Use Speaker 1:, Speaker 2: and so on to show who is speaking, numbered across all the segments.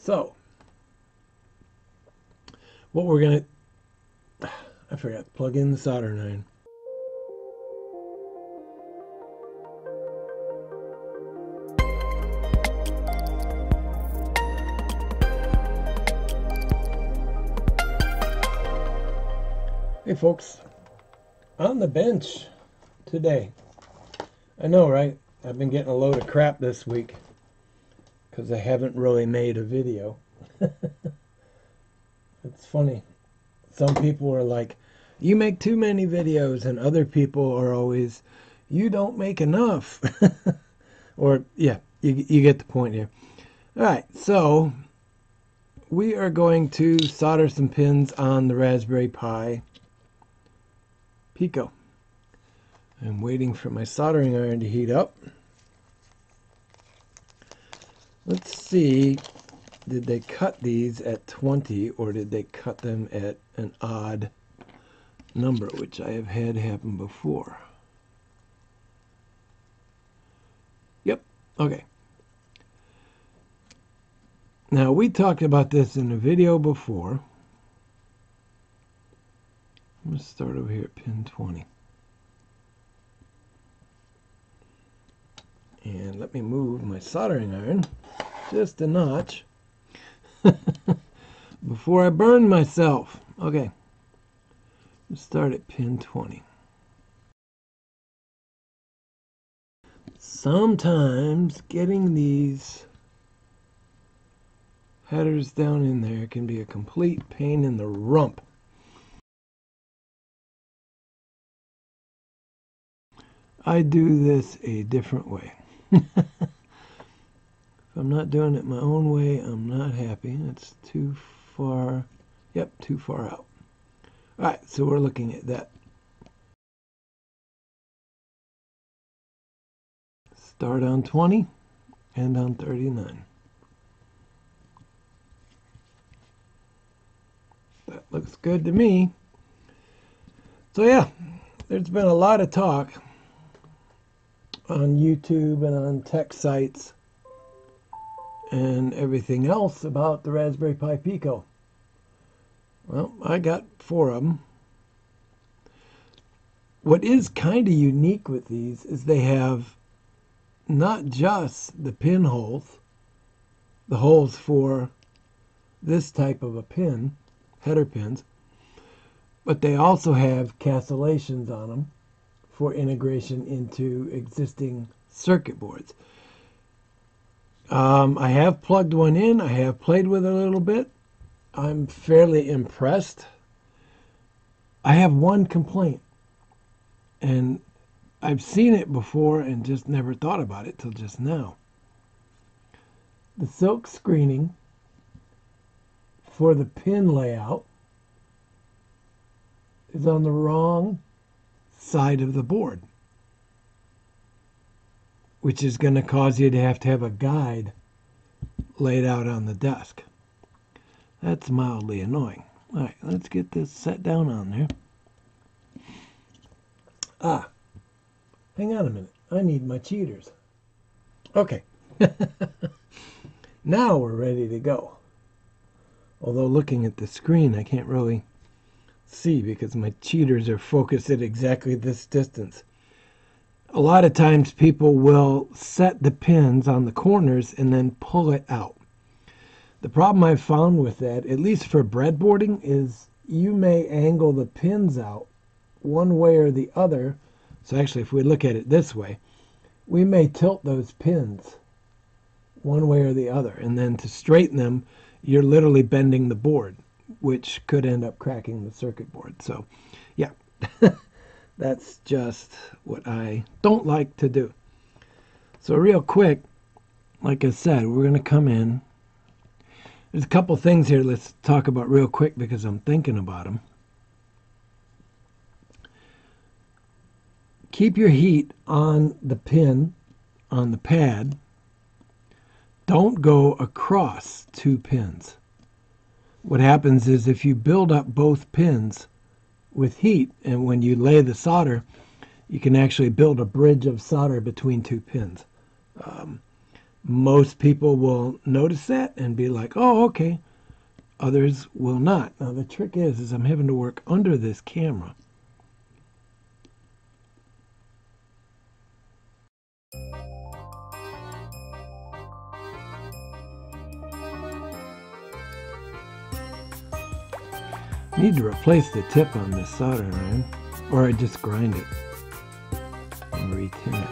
Speaker 1: So, what we're going to... I forgot to plug in the soldering iron. Hey folks, on the bench today. I know, right? I've been getting a load of crap this week because I haven't really made a video. It's funny. Some people are like, you make too many videos, and other people are always, you don't make enough. Or, yeah, you get the point here. Alright, so we are going to solder some pins on the Raspberry Pi Pico. I'm waiting for my soldering iron to heat up. Let's see, did they cut these at 20 or did they cut them at an odd number, which I have had happen before? Yep, okay. Now, we talked about this in a video before. I'm going to start over here at pin 20. And let me move my soldering iron just a notch before I burn myself. Okay, let's start at pin 20. Sometimes getting these headers down in there can be a complete pain in the rump. I do this a different way. If I'm not doing it my own way, I'm not happy. It's too far. Yep, too far out. Alright, so we're looking at that. Start on 20, end on 39. That looks good to me. So yeah, there's been a lot of talk on YouTube and on tech sites and everything else about the Raspberry Pi Pico. Well, I got 4 of them. What is kind of unique with these is they have not just the pinholes, the holes for this type of a pin, header pins, but they also have cancellations on them for integration into existing circuit boards. I have plugged one in. I have played with it a little bit. I'm fairly impressed. I have one complaint, and I've seen it before and just never thought about it till just now. The silk screening for the pin layout is on the wrong side of the board, which is going to cause you to have a guide laid out on the desk. That's mildly annoying. All right, let's get this set down on there. Ah, hang on a minute. I need my cheaters. Okay. Now we're ready to go. Although looking at the screen, I can't really see because my cheaters are focused at exactly this distance. A lot of times people will set the pins on the corners and then pull it out. The problem I've found with that, at least for breadboarding, is you may angle the pins out one way or the other. So actually, if we look at it this way, we may tilt those pins one way or the other. And then to straighten them, you're literally bending the board, which could end up cracking the circuit board. So, yeah, that's just what I don't like to do. So real quick, like I said, we're going to come in. There's a couple things here let's talk about real quick because I'm thinking about them. Keep your heat on the pin, on the pad. Don't go across 2 pins. What happens is if you build up both pins with heat, and when you lay the solder, you can actually build a bridge of solder between 2 pins. Most people will notice that and be like, oh, okay. Others will not. Now the trick is I'm having to work under this camera. Need to replace the tip on this soldering iron, or I just grind it and retin it.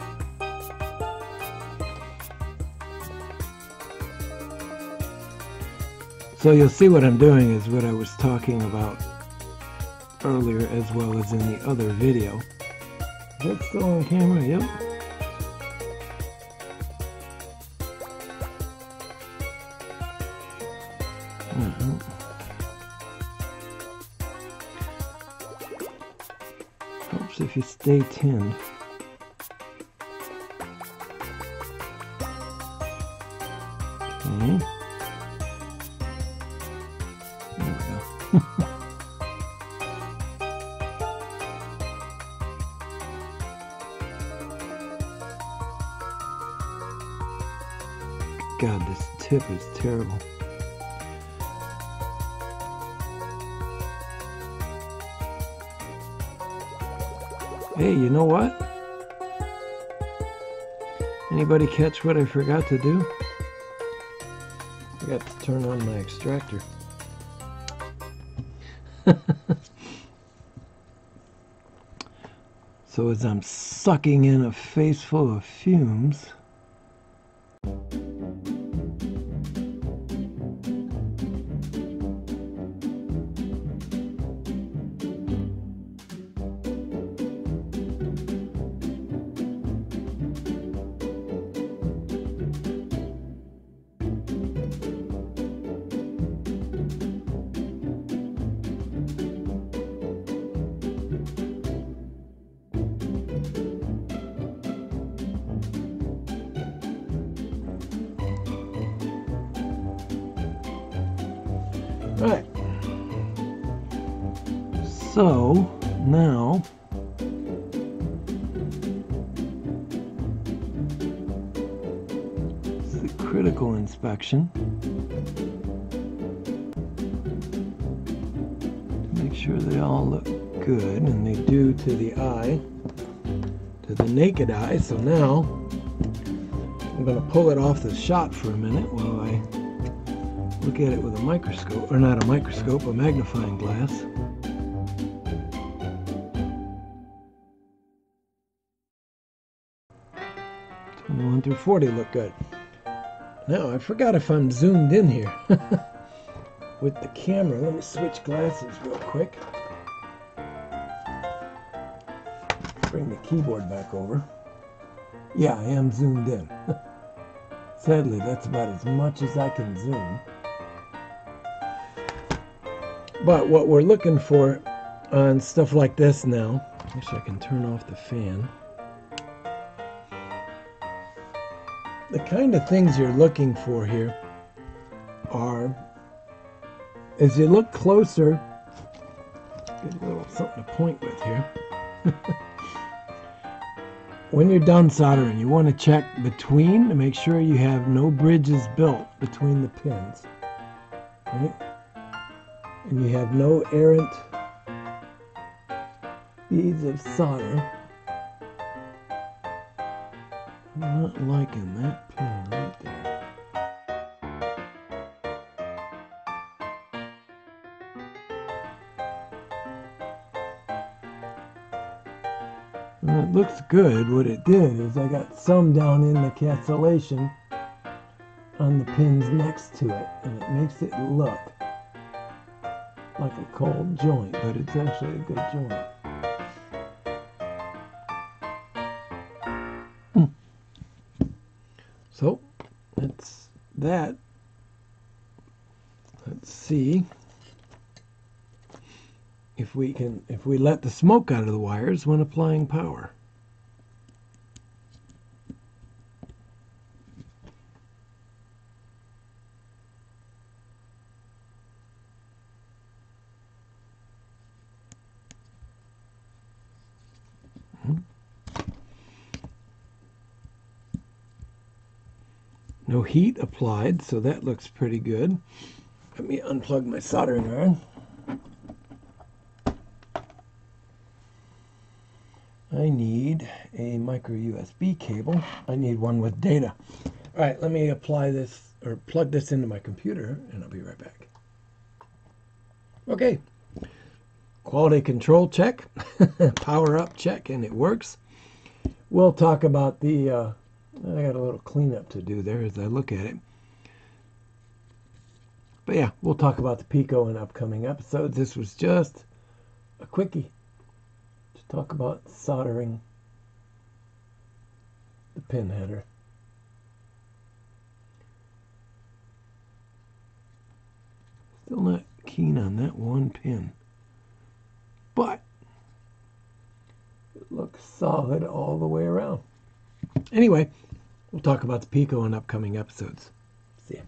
Speaker 1: So you'll see what I'm doing is what I was talking about earlier as well as in the other video. Is that still on camera? Yep. Helps if you stay tinned. Okay. There we go. God, this tip is terrible. Hey, you know what? Anybody catch what I forgot to do? I forgot to turn on my extractor. So as I'm sucking in a face full of fumes, right. So now it's the critical inspection to make sure they all look good, and they do to the eye, to the naked eye. So now I'm going to pull it off the shot for a minute while I look at it with a microscope, or not a microscope, a magnifying glass. 21 through 40 look good. Now, I forgot if I'm zoomed in here with the camera. Let me switch glasses real quick. Bring the keyboard back over. Yeah, I am zoomed in. Sadly, that's about as much as I can zoom. But what we're looking for on stuff like this now, I wish I can turn off the fan. The kind of things you're looking for here are, as you look closer, get a little something to point with here. When you're done soldering, you want to check between to make sure you have no bridges built between the pins, right? And you have no errant beads of solder. I'm not liking that pin right there. Well, it looks good. What it did is I got some down in the cancellation on the pins next to it, and it makes it look like a cold joint, but it's actually a good joint. So that's that. Let's see if we let the smoke out of the wires when applying power. No heat applied, so that looks pretty good. Let me unplug my soldering iron. I need a micro USB cable. I need one with data. All right, let me apply this or plug this into my computer and I'll be right back. Okay, quality control check, power up check, and it works. We'll talk about the, I got a little cleanup to do there as I look at it. But yeah, we'll talk about the Pico in upcoming episodes. This was just a quickie to talk about soldering the pin header. Still not keen on that one pin, but it looks solid all the way around. Anyway, we'll talk about the Pico in upcoming episodes. See ya.